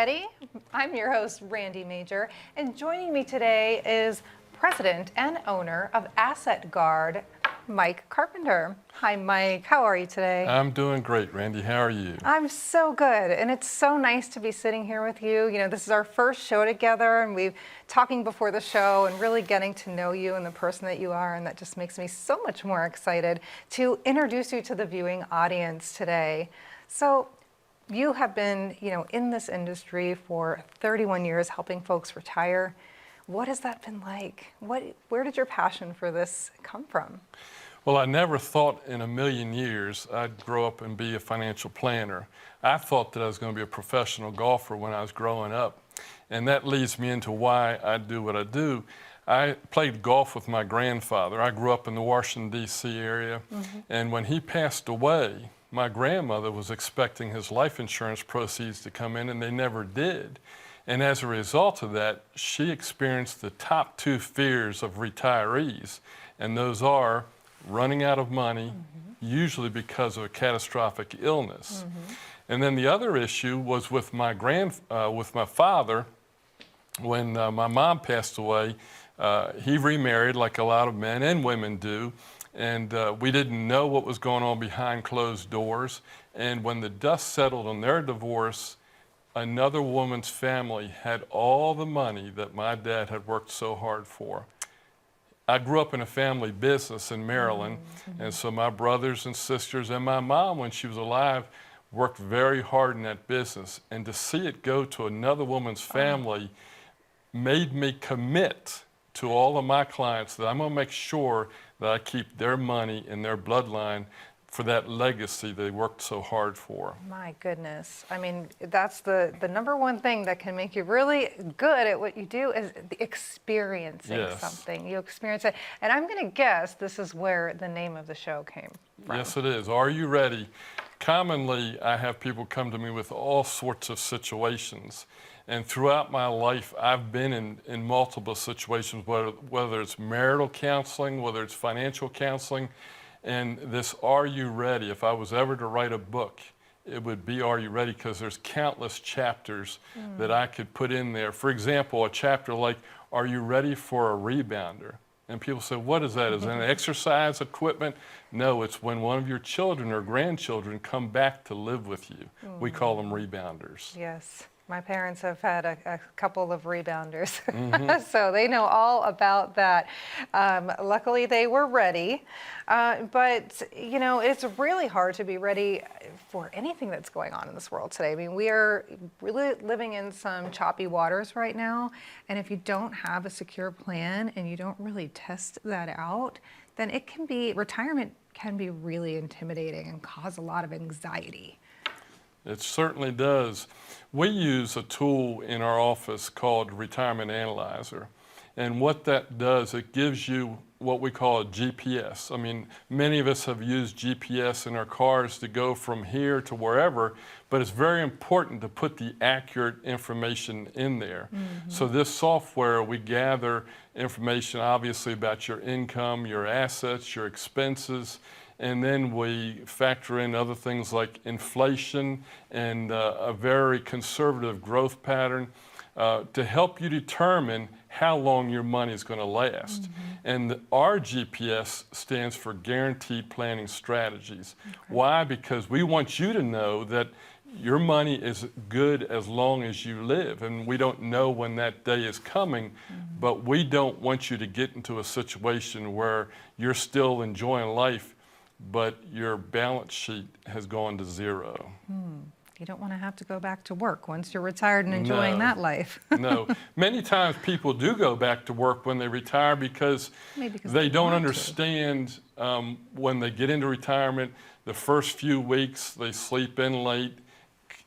ready? I'm your host, Randy Major, and joining me today is President and owner of Asset Guard, Mike Carpenter. Hi, Mike. How are you today? I'm doing great, Randy. How are you? I'm so good, and it's so nice to be sitting here with you. You know, this is our first show together, and we've talking before the show and really getting to know you and the person that you are, and that just makes me so much more excited to introduce you to the viewing audience today. So, you have been, in this industry for 31 years, helping folks retire. What has that been like? Where did your passion for this come from? Well, I never thought in a million years I'd grow up and be a financial planner. I thought that I was going to be a professional golfer when I was growing up. And that leads me into why I do what I do. I played golf with my grandfather. I grew up in the Washington, D.C. area. And when he passed away, my grandmother was expecting his life insurance proceeds to come in, and they never did. And as a result of that, she experienced the top two fears of retirees, and those are running out of money, usually because of a catastrophic illness. And then the other issue was with my father. When my mom passed away, he remarried like a lot of men and women do. And we didn't know what was going on behind closed doors. And when the dust settled on their divorce, another woman's family had all the money that my dad had worked so hard for. I grew up in a family business in Maryland, and so my brothers and sisters and my mom, when she was alive, worked very hard in that business. And to see it go to another woman's family made me commit to all of my clients that I'm going to make sure that I keep their money in their bloodline for that legacy they worked so hard for. My goodness. I mean, that's the number one thing that can make you really good at what you do is experiencing something. You experience it. And I'm going to guess this is where the name of the show came from. Yes, it is. Are you ready? Commonly, I have people come to me with all sorts of situations. And throughout my life, I've been in multiple situations, whether it's marital counseling, whether it's financial counseling. And this Are You Ready? If I was ever to write a book, it would be Are You Ready? Because there's countless chapters that I could put in there. For example, a chapter like Are You Ready for a Rebounder? And people say, what is that? Is that an exercise equipment? No, it's when one of your children or grandchildren come back to live with you. We call them rebounders. Yes. My parents have had a couple of rebounders, so they know all about that. Luckily, they were ready, but it's really hard to be ready for anything that's going on in this world today. I mean, we are really living in some choppy waters right now, and if you don't have a secure plan and you don't really test that out, then retirement can be really intimidating and cause a lot of anxiety. It certainly does. We use a tool in our office called Retirement Analyzer. And what that does, it gives you what we call a GPS. I mean, many of us have used GPS in our cars to go from here to wherever, but it's very important to put the accurate information in there. So this software, we gather information obviously about your income, your assets, your expenses, and then we factor in other things like inflation and a very conservative growth pattern to help you determine how long your money is going to last. And our GPS stands for Guaranteed Planning Strategies. Why? Because we want you to know that your money is good as long as you live, and we don't know when that day is coming, but we don't want you to get into a situation where you're still enjoying life but your balance sheet has gone to zero. You don't want to have to go back to work once you're retired and enjoying that life. No. Many times people do go back to work when they retire because they don't understand when they get into retirement, the first few weeks they sleep in late,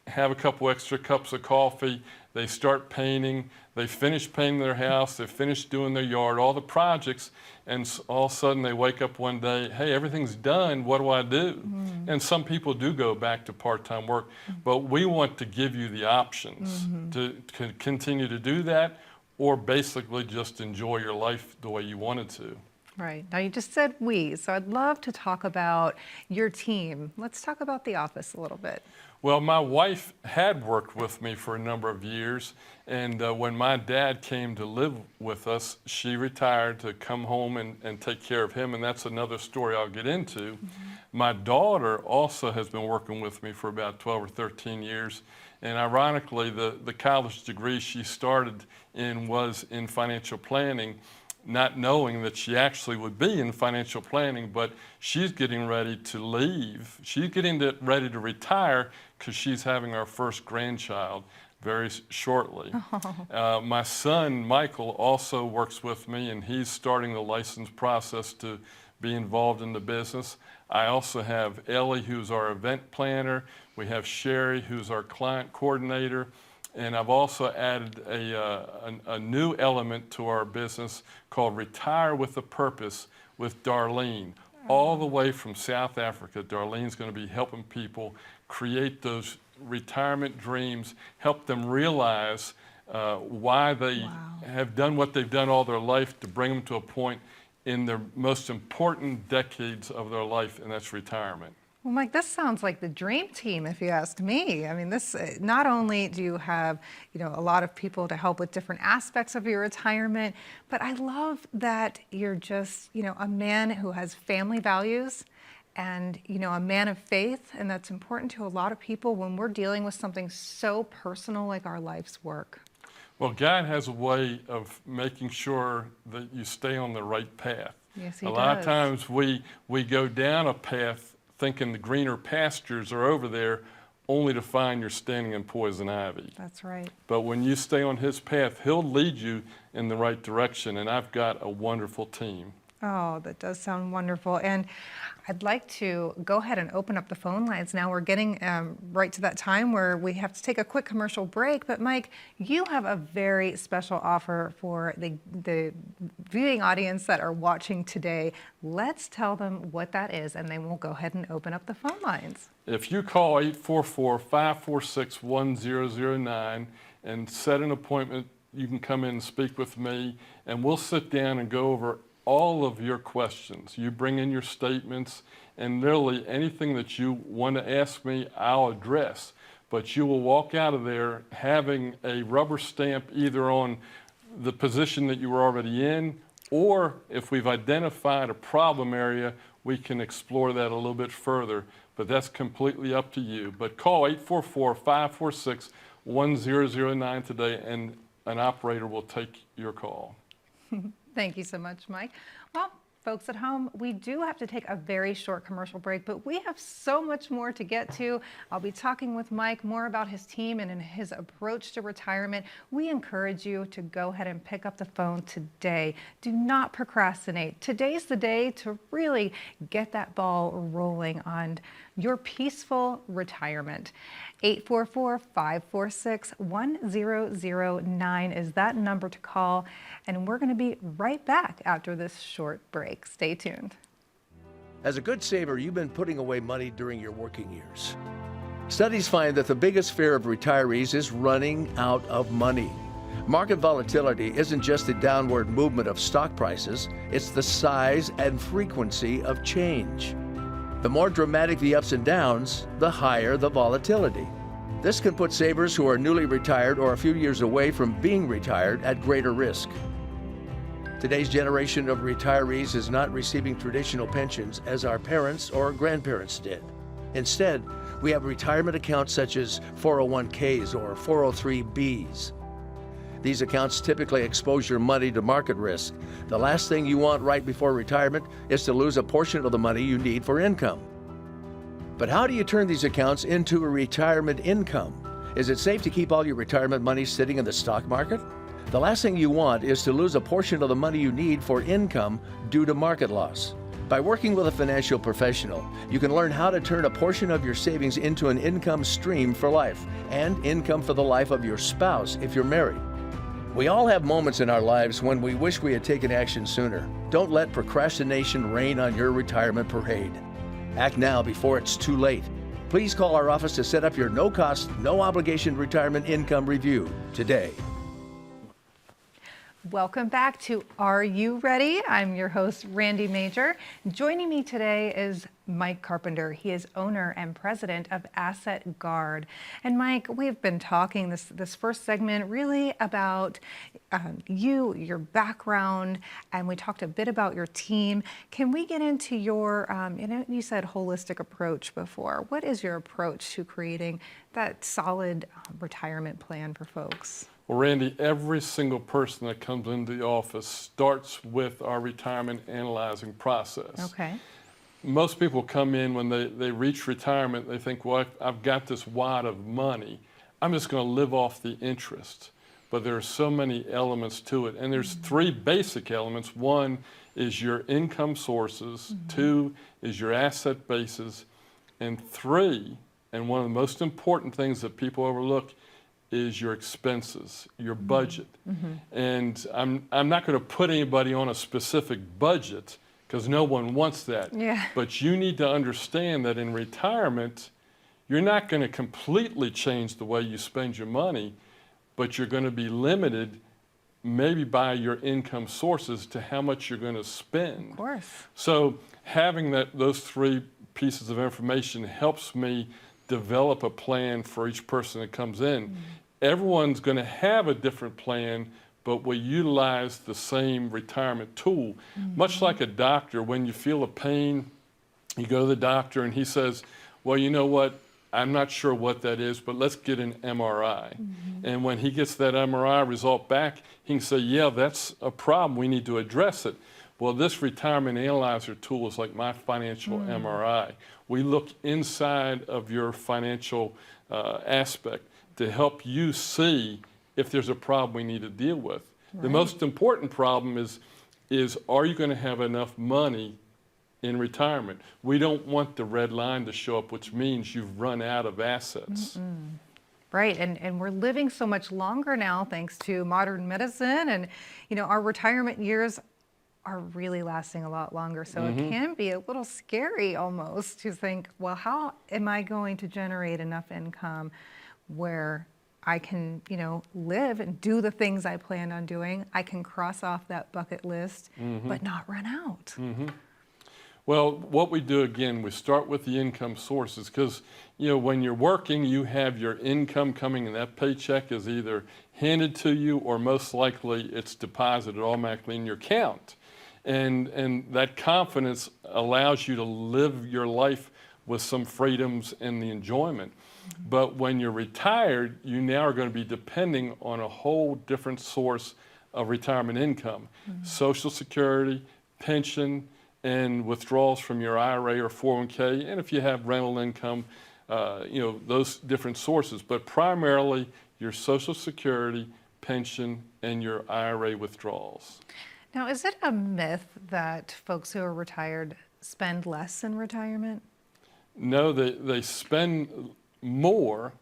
have a couple extra cups of coffee, they start painting, they finish painting their house, they finish doing their yard, all the projects, and all of a sudden they wake up one day, hey, everything's done, what do I do? And some people do go back to part-time work, but we want to give you the options to continue to do that or basically just enjoy your life the way you wanted to. Right. Now, you just said we, so I'd love to talk about your team. Let's talk about the office a little bit. Well, my wife had worked with me for a number of years, and when my dad came to live with us, she retired to come home and take care of him, and that's another story I'll get into. Mm-hmm. My daughter also has been working with me for about 12 or 13 years, and ironically, the college degree she started in was in financial planning, not knowing that she actually would be in financial planning, but she's getting ready to leave. She's ready to retire because she's having our first grandchild very shortly. My son, Michael, also works with me, and he's starting the license process to be involved in the business. I also have Ellie, who's our event planner. We have Sherry, who's our client coordinator. And I've also added a new element to our business called Retire with a Purpose with Darlene. All the way from South Africa, Darlene's going to be helping people create those retirement dreams, help them realize why they have done what they've done all their life to bring them to a point in their most important decades of their life, and that's retirement. Well, Mike, this sounds like the dream team, if you ask me. I mean, this not only do you have, a lot of people to help with different aspects of your retirement, but I love that you're just, a man who has family values and, a man of faith, and that's important to a lot of people when we're dealing with something so personal like our life's work. Well, God has a way of making sure that you stay on the right path. Yes, He does. A lot of times we go down a path thinking the greener pastures are over there, only to find you're standing in poison ivy. That's right. But when you stay on His path, He'll lead you in the right direction, and I've got a wonderful team. Oh, that does sound wonderful. And I'd like to go ahead and open up the phone lines now. We're getting right to that time where we have to take a quick commercial break. But Mike, you have a very special offer for the viewing audience that are watching today. Let's tell them what that is, and then we'll go ahead and open up the phone lines. If you call 844-546-1009 and set an appointment, you can come in and speak with me, and we'll sit down and go over all of your questions. You bring in your statements, and literally anything that you want to ask me, I'll address. But you will walk out of there having a rubber stamp either on the position that you were already in, or if we've identified a problem area, we can explore that a little bit further. But that's completely up to you. But call 844-546-1009 today, and an operator will take your call. Thank you so much, Mike. Well, folks at home, we do have to take a very short commercial break, but we have so much more to get to. I'll be talking with Mike more about his team and his approach to retirement. We encourage you to go ahead and pick up the phone today. Do not procrastinate. Today's the day to really get that ball rolling on your peaceful retirement. 844-546-1009 is that number to call, and we're going to be right back after this short break. Stay tuned. As a good saver, you've been putting away money during your working years. Studies find that the biggest fear of retirees is running out of money. Market volatility isn't just the downward movement of stock prices, it's the size and frequency of change. The more dramatic the ups and downs, the higher the volatility. This can put savers who are newly retired or a few years away from being retired at greater risk. Today's generation of retirees is not receiving traditional pensions as our parents or grandparents did. Instead, we have retirement accounts such as 401ks or 403bs. These accounts typically expose your money to market risk. The last thing you want right before retirement is to lose a portion of the money you need for income. But how do you turn these accounts into a retirement income? Is it safe to keep all your retirement money sitting in the stock market? The last thing you want is to lose a portion of the money you need for income due to market loss. By working with a financial professional, you can learn how to turn a portion of your savings into an income stream for life and income for the life of your spouse if you're married. We all have moments in our lives when we wish we had taken action sooner. Don't let procrastination reign on your retirement parade. Act now before it's too late. Please call our office to set up your no-cost, no-obligation retirement income review today. Welcome back to Are You Ready? I'm your host, Randy Major. Joining me today is Mike Carpenter. He is owner and president of Asset Guard. And Mike, we've been talking this first segment really about you, your background, and we talked a bit about your team. Can we get into your, you said holistic approach before. What is your approach to creating that solid retirement plan for folks? Well, Randy, every single person that comes into the office starts with our retirement analyzing process. Okay. Most people come in when they reach retirement, they think, well, I've got this wad of money. I'm just going to live off the interest. But there are so many elements to it. And there's three basic elements. One is your income sources. Two is your asset bases. And three, and one of the most important things that people overlook, is your expenses, your budget. And I'm not going to put anybody on a specific budget because no one wants that. Yeah. But you need to understand that in retirement, you're not going to completely change the way you spend your money, but you're going to be limited maybe by your income sources to how much you're going to spend. Of course. So having those three pieces of information helps me develop a plan for each person that comes in. Everyone's going to have a different plan, but we utilize the same retirement tool. Much like a doctor, when you feel a pain, you go to the doctor and he says, well, you know what? I'm not sure what that is, but let's get an MRI. And when he gets that MRI result back, he can say, yeah, that's a problem. We need to address it. Well, this retirement analyzer tool is like my financial MRI. We look inside of your financial aspect to help you see if there's a problem we need to deal with. The most important problem is are you going to have enough money in retirement? We don't want the red line to show up, which means you've run out of assets. Right, and we're living so much longer now thanks to modern medicine, and our retirement years are really lasting a lot longer. So it can be a little scary almost to think, well, how am I going to generate enough income where I can, live and do the things I plan on doing? I can cross off that bucket list, but not run out. Well, what we do, again, we start with the income sources because, when you're working, you have your income coming and that paycheck is either handed to you or most likely it's deposited automatically in your account. And that confidence allows you to live your life with some freedoms and the enjoyment. But when you're retired, you now are going to be depending on a whole different source of retirement income. Social Security, pension, and withdrawals from your IRA or 401k, and if you have rental income, those different sources. But primarily your Social Security, pension, and your IRA withdrawals. Now, is it a myth that folks who are retired spend less in retirement? No, they spend more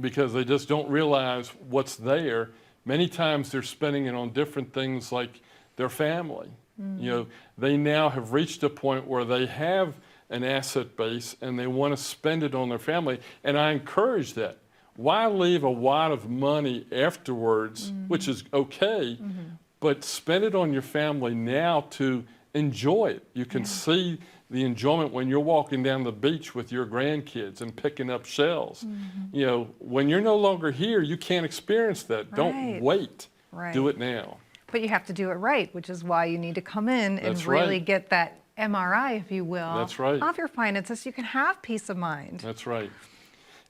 because they just don't realize what's there. Many times they're spending it on different things like their family. They now have reached a point where they have an asset base and they want to spend it on their family. And I encourage that. Why leave a wad of money afterwards, which is okay, but spend it on your family now to enjoy it. You can see the enjoyment when you're walking down the beach with your grandkids and picking up shells. When you're no longer here, you can't experience that. Don't wait. Do it now. But you have to do it right, which is why you need to come in and That's really right. get that MRI, if you will, That's right. of your finances so you can have peace of mind. That's right.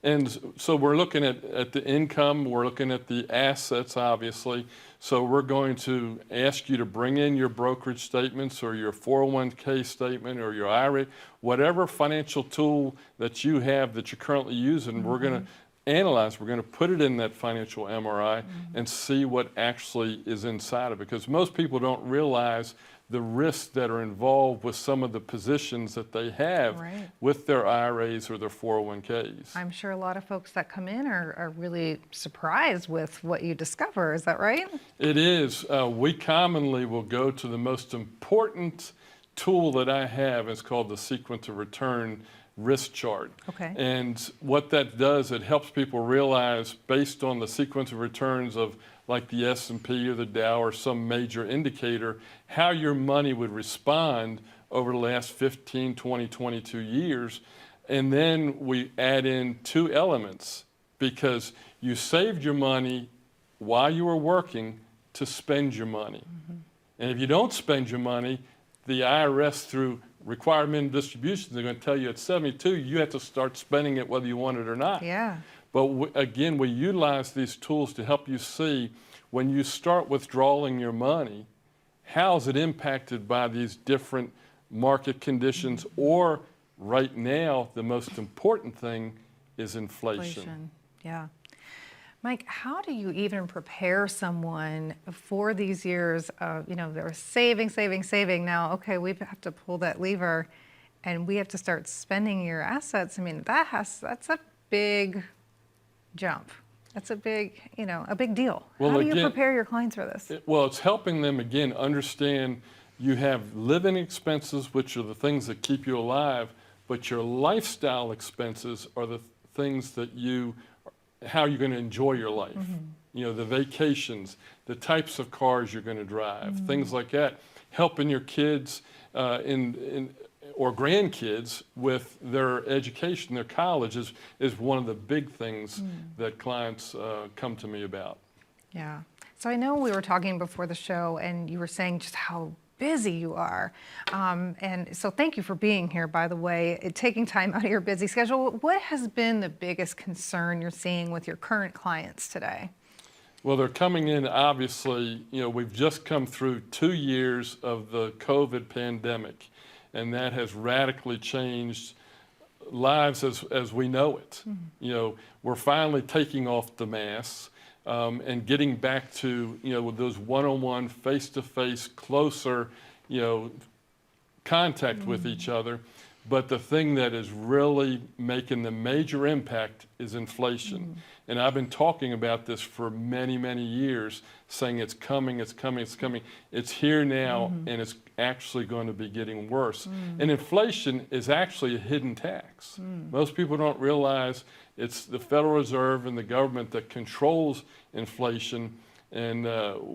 And so we're looking at the income, we're looking at the assets, obviously. So we're going to ask you to bring in your brokerage statements or your 401k statement or your IRA, whatever financial tool that you have that you're currently using, we're going to analyze, we're going to put it in that financial MRI and see what actually is inside of it. Because most people don't realize the risks that are involved with some of the positions that they have with their IRAs or their 401ks. I'm sure a lot of folks that come in are really surprised with what you discover. Is that right? It is. We commonly will go to the most important tool that I have. It's called the Sequence of Return risk chart. Okay. And what that does, it helps people realize, based on the sequence of returns of like the S&P or the Dow or some major indicator, how your money would respond over the last 15, 20, 22 years. And then we add in two elements, because you saved your money while you were working to spend your money. And if you don't spend your money, the IRS, through required minimum distributions, they're going to tell you at 72, you have to start spending it whether you want it or not. Yeah. But again, we utilize these tools to help you see, when you start withdrawing your money, how is it impacted by these different market conditions, or right now, the most important thing is inflation. Yeah. Mike, how do you even prepare someone for these years of, they're saving. Now, okay, we have to pull that lever and we have to start spending your assets. I mean, that's a big jump. That's a big deal. Well, how do you again, prepare your clients for this? Well, it's helping them, again, understand you have living expenses, which are the things that keep you alive, but your lifestyle expenses are the things that how you're going to enjoy your life. The vacations, the types of cars you're going to drive, things like that. Helping your kids or grandkids with their education, their college is one of the big things that clients come to me about. Yeah. So I know we were talking before the show and you were saying just how busy you are. And so thank you for being here, by the way, taking time out of your busy schedule. What has been the biggest concern you're seeing with your current clients today? Well, they're coming in, obviously, we've just come through 2 years of the COVID pandemic, and that has radically changed lives as we know it. We're finally taking off the masks. And getting back to, with those one-on-one, face-to-face, closer, contact with each other. But the thing that is really making the major impact is inflation. And I've been talking about this for many, many years, saying it's coming, it's coming, it's coming. It's here now, and it's actually going to be getting worse. And inflation is actually a hidden tax. Most people don't realize it's the Federal Reserve and the government that controls inflation. And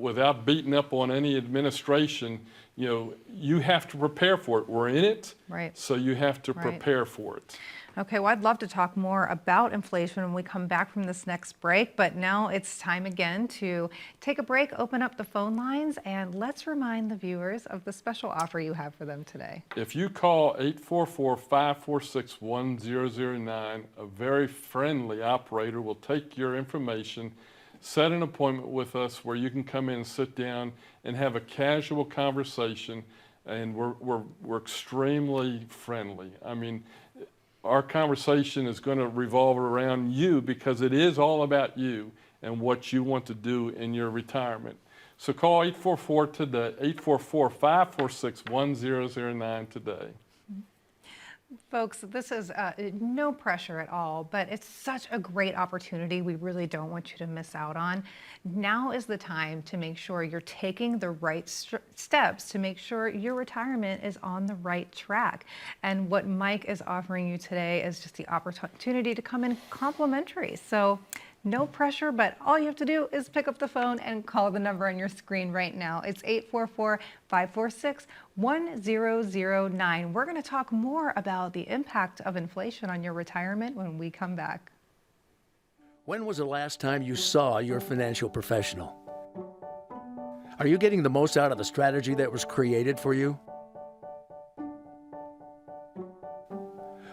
without beating up on any administration, you have to prepare for it. We're in it, right? So you have to prepare for it. Okay, well, I'd love to talk more about inflation when we come back from this next break, but now it's time again to take a break, open up the phone lines, and let's remind the viewers of the special offer you have for them today. If you call 844-546-1009, a very friendly operator will take your information, set an appointment with us where you can come in and sit down and have a casual conversation, and we're extremely friendly. I mean, our conversation is going to revolve around you, because it is all about you and what you want to do in your retirement. So call 844-546-1009 today. Folks, this is no pressure at all, but it's such a great opportunity we really don't want you to miss out on. Now is the time to make sure you're taking the right steps to make sure your retirement is on the right track. And what Mike is offering you today is just the opportunity to come in complimentary. So no pressure, but all you have to do is pick up the phone and call the number on your screen right now. It's 844-546-1009. We're going to talk more about the impact of inflation on your retirement when we come back. When was the last time you saw your financial professional? Are you getting the most out of the strategy that was created for you?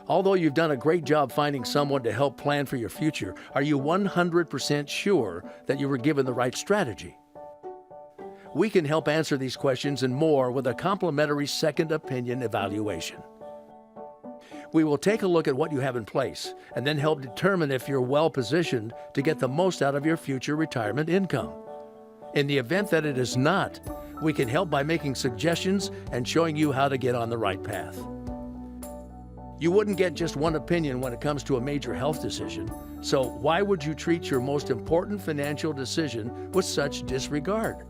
Although you've done a great job finding someone to help plan for your future, are you 100% sure that you were given the right strategy? We can help answer these questions and more with a complimentary second opinion evaluation. We will take a look at what you have in place and then help determine if you're well positioned to get the most out of your future retirement income. In the event that it is not, we can help by making suggestions and showing you how to get on the right path. You wouldn't get just one opinion when it comes to a major health decision, so why would you treat your most important financial decision with such disregard?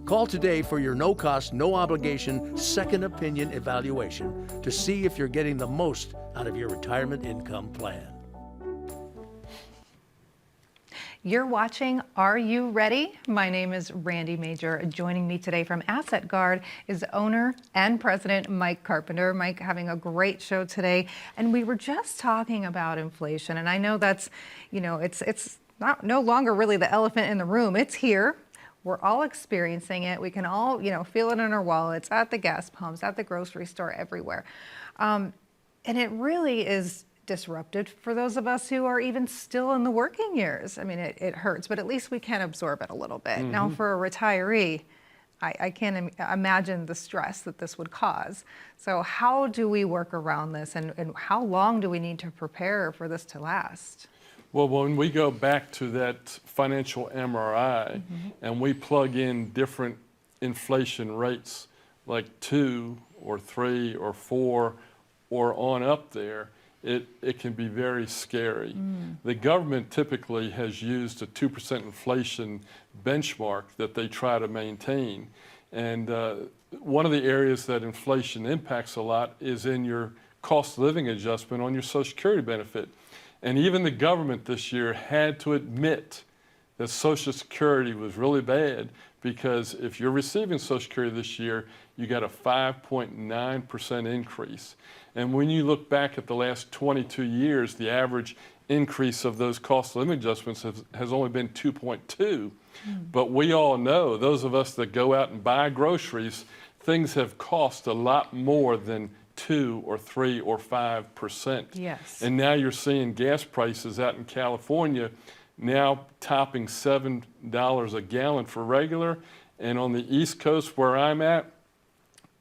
Call today for your no cost, no obligation second opinion evaluation to see if you're getting the most out of your retirement income plan. You're watching Are You Ready? My name is Randy Major. Joining me today from Asset Guard is owner and president Mike Carpenter. Mike, having a great show today. And we were just talking about inflation. And I know that's, it's not no longer really the elephant in the room. It's here. We're all experiencing it. We can all, feel it in our wallets, at the gas pumps, at the grocery store, everywhere. And it really is disrupted for those of us who are even still in the working years. I mean, it hurts, but at least we can absorb it a little bit. Now, for a retiree, I can't imagine the stress that this would cause. So how do we work around this, and how long do we need to prepare for this to last? Well, when we go back to that financial MRI and we plug in different inflation rates, like 2 or 3 or 4 or on up there, it can be very scary. The government typically has used a 2% inflation benchmark that they try to maintain. And one of the areas that inflation impacts a lot is in your cost of living adjustment on your Social Security benefit. And even the government this year had to admit that Social Security was really bad, because if you're receiving Social Security this year, you got a 5.9% increase. And when you look back at the last 22 years, the average increase of those cost of living adjustments has only been 2.2. But we all know, those of us that go out and buy groceries, things have cost a lot more than 2 or 3 or 5%. Yes. And now you're seeing gas prices out in California now topping $7 a gallon for regular. And on the East Coast where I'm at,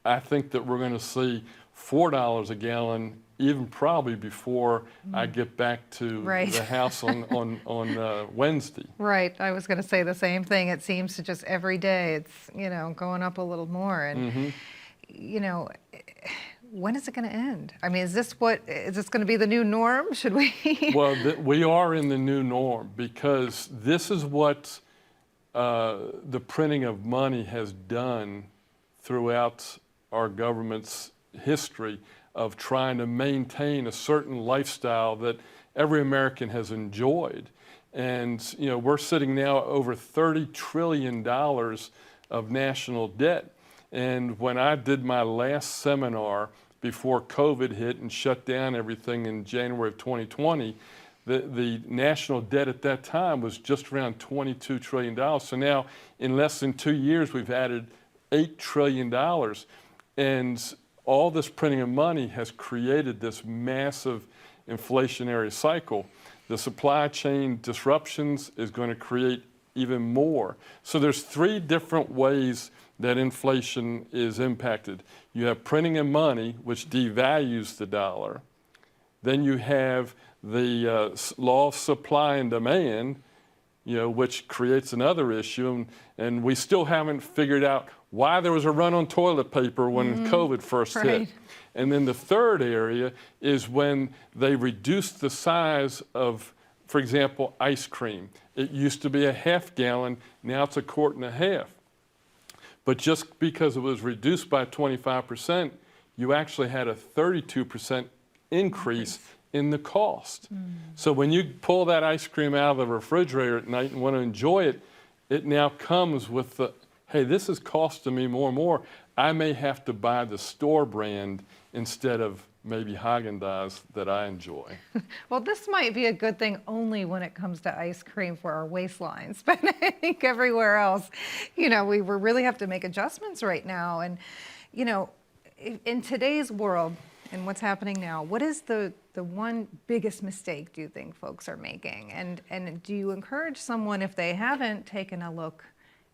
I think that we're going to see $4 a gallon, even probably before I get back to the house on Wednesday. Right. I was going to say the same thing. It seems to just every day it's, going up a little more. And, when is it going to end? I mean, is this going to be the new norm? Should we? Well, we are in the new norm, because this is what the printing of money has done throughout our government's history of trying to maintain a certain lifestyle that every American has enjoyed. And, we're sitting now over $30 trillion of national debt. And when I did my last seminar before COVID hit and shut down everything in January of 2020, the national debt at that time was just around $22 trillion. So now, in less than 2 years, we've added $8 trillion. And all this printing of money has created this massive inflationary cycle. The supply chain disruptions is going to create even more. So there's 3 different ways that inflation is impacted. You have printing of money, which devalues the dollar. Then you have the law of supply and demand, which creates another issue. And we still haven't figured out why there was a run on toilet paper when COVID first hit. And then the third area is when they reduced the size of, for example, ice cream. It used to be a half gallon, now it's a quart and a half. But just because it was reduced by 25%, you actually had a 32% increase in the cost. So when you pull that ice cream out of the refrigerator at night and want to enjoy it, it now comes with the, hey, this is costing me more and more. I may have to buy the store brand instead of maybe Haagen-Dazs that I enjoy. Well, this might be a good thing only when it comes to ice cream for our waistlines, but I think everywhere else, we really have to make adjustments right now. And, in today's world and what's happening now, what is the one biggest mistake do you think folks are making? And do you encourage someone, if they haven't taken a look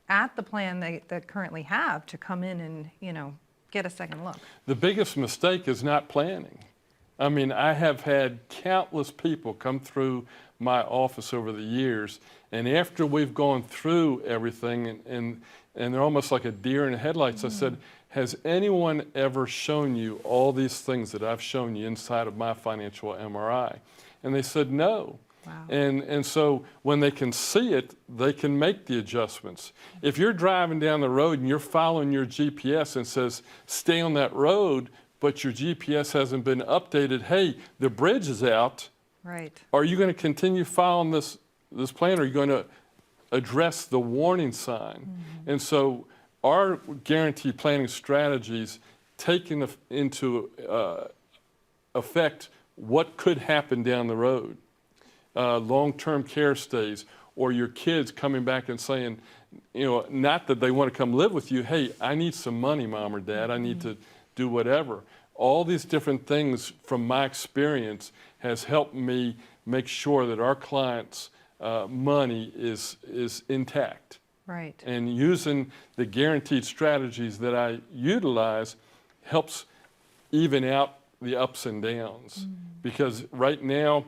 at the plan they currently have, to come in and, get a second look? The biggest mistake is not planning. I mean, I have had countless people come through my office over the years, and after we've gone through everything, and they're almost like a deer in the headlights, I said, has anyone ever shown you all these things that I've shown you inside of my financial MRI? And they said no. Wow. And so when they can see it, they can make the adjustments. If you're driving down the road and you're following your GPS and says, stay on that road, but your GPS hasn't been updated, hey, the bridge is out, Right. are you going to continue following this plan, or are you going to address the warning sign? And so our guaranteed planning strategies take into effect what could happen down the road. Long-term care stays, or your kids coming back and saying, not that they want to come live with you, hey, I need some money, Mom or Dad, I need to do whatever. All these different things from my experience has helped me make sure that our clients' money is intact. Right. And using the guaranteed strategies that I utilize helps even out the ups and downs. Because right now,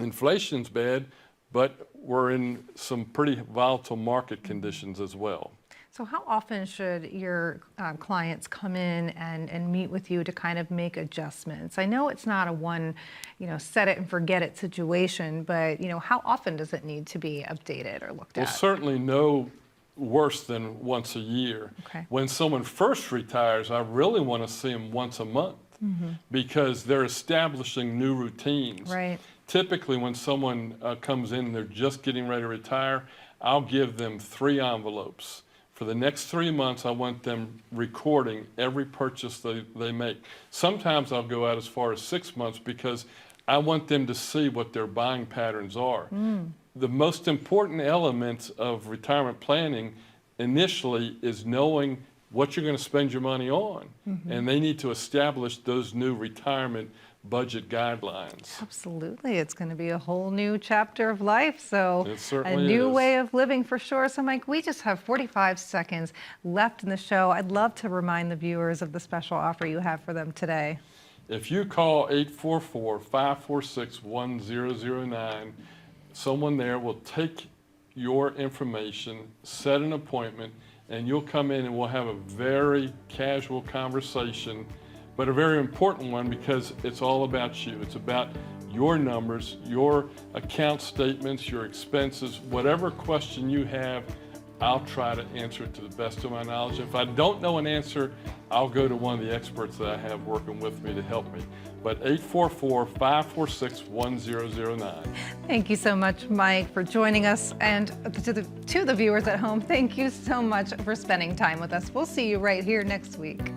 inflation's bad, but we're in some pretty volatile market conditions as well. So how often should your clients come in and meet with you to kind of make adjustments? I know it's not a one, set it and forget it situation, but how often does it need to be updated or looked Well, at? certainly no worse than once a year. Okay. When someone first retires, I really want to see them once a month because they're establishing new routines. Right. Typically, when someone comes in and they're just getting ready to retire, I'll give them 3 envelopes. For the next 3 months, I want them recording every purchase they make. Sometimes I'll go out as far as 6 months because I want them to see what their buying patterns are. The most important element of retirement planning initially is knowing what you're going to spend your money on. And they need to establish those new retirement budget guidelines. Absolutely. It's going to be a whole new chapter of life. So It a certainly new is. way of living for sure. So Mike, we just have 45 seconds left in the show. I'd love to remind the viewers of the special offer you have for them today. If you call 844-546-1009, someone there will take your information, set an appointment, and you'll come in and we'll have a very casual conversation, but a very important one because it's all about you. It's about your numbers, your account statements, your expenses, whatever question you have, I'll try to answer it to the best of my knowledge. If I don't know an answer, I'll go to one of the experts that I have working with me to help me. But 844-546-1009. Thank you so much, Mike, for joining us. And to the viewers at home, thank you so much for spending time with us. We'll see you right here next week.